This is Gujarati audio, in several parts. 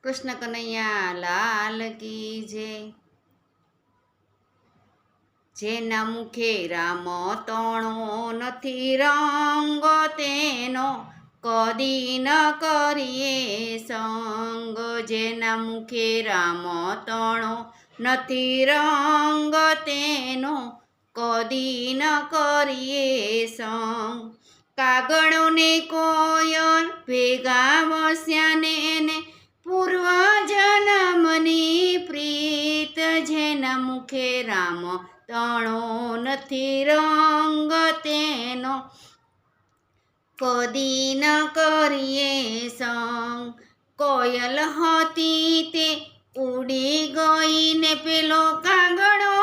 કૃષ્ણ કનૈયા લાલ કી જય। જેના મુખે રામ તણો નથી રંગ તેનો કદી ન કરીએ સંગ। જેના મુખે રામ તણો નથી રંગ તેનો કદી ન કરીએ સંગ। કાગળો ને કોયલ ભેગા વસ્યા ને એને પૂર્વ જન્મની પ્રીત। જેના મુખે રામ તણો નથી રંગ તેનો કદી ન કરીએ સંગ। કોયલ હતી તે ઉડી ગઈ ને પેલો કાગળો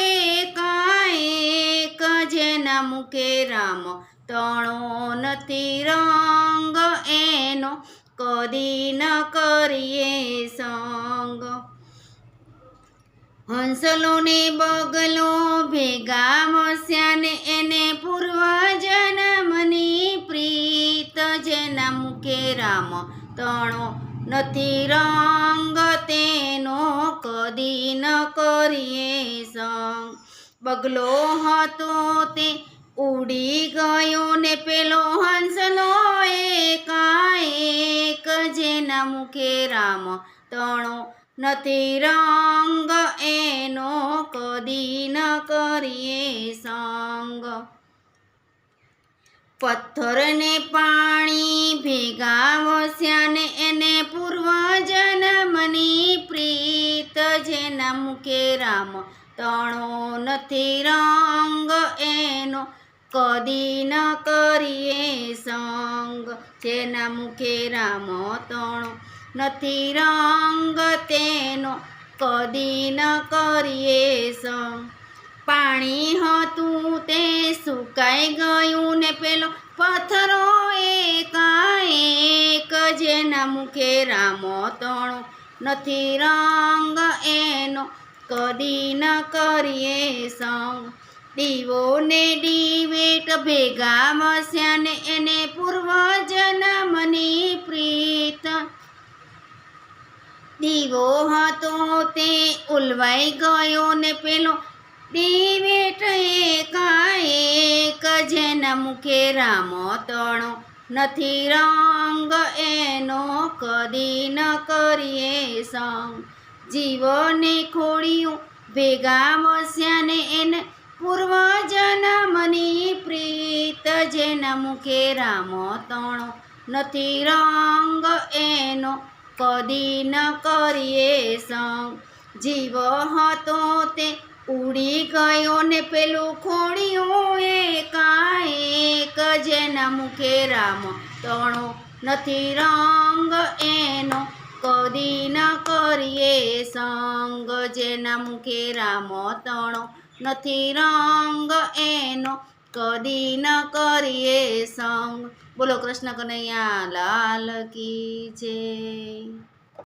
એકાએક। જેના મુખે રામ તણો નથી રંગ એનો કદી ન કરીએ સંગ। હંસલો ને બગલો ભેગા વસ્યા ને એને પૂર્વ જન્મની પ્રીત। જેના મુખે રામ તણો નથી રંગ તેનો કદી ન કરીએ સંગ। બગલો હતો તે ઉડી ગયો ને પેલો હંસલો એકાએક। જેના મુખે રામ તણો નથી રંગ એનો કદી ન કરીએ સંગ। પથ્થર ને પાણી ભેગા વસ્યા ને એને પૂર્વ જન્મની પ્રીત। જેના મુખે રામ તણો નથી રંગ એનો કદી ન કરીએ સંગ। જેના મુખે રામ તણો નથી રંગ તેનો કદી ન કરીએ સંગ। પાણી હતું તે સુકાઈ ગયું ને પેલો પથ્થરો એકાએક। જેના મુખે રામ તણો નથી રંગ એનો કદી ન કરીએ સંગ। દીવો ને દિવેટ ભેગા વસ્યા ને એને પૂર્વ જન્મની પ્રીત। દીવો હતો તે ઉલવાઈ ગયો ને પેલો દિવેટ એકાએક। જેના મુખે રામ તણો નથી રંગ એનો કદી ન કરીએ સંગ। જીવને ખોડિયું ભેગા વસ્યા ને એને પૂર્વ જન્મની પ્રીત। જેના મુખે રામ તણો નથી રંગ એનો કદી ન કરીએ સંગ। જીવ હતો તે ઉડી ગયો ને પેલું ખોડિયું એકાએક। જેના મુખે રામ તણો નથી રંગ એનો કદી ન કરીએ સંગ। જેના મુખે રામ તણો નથી રંગ એનો કદી ન કરીએ સંગ। બોલો કૃષ્ણ કનૈયા લાલ કી જય।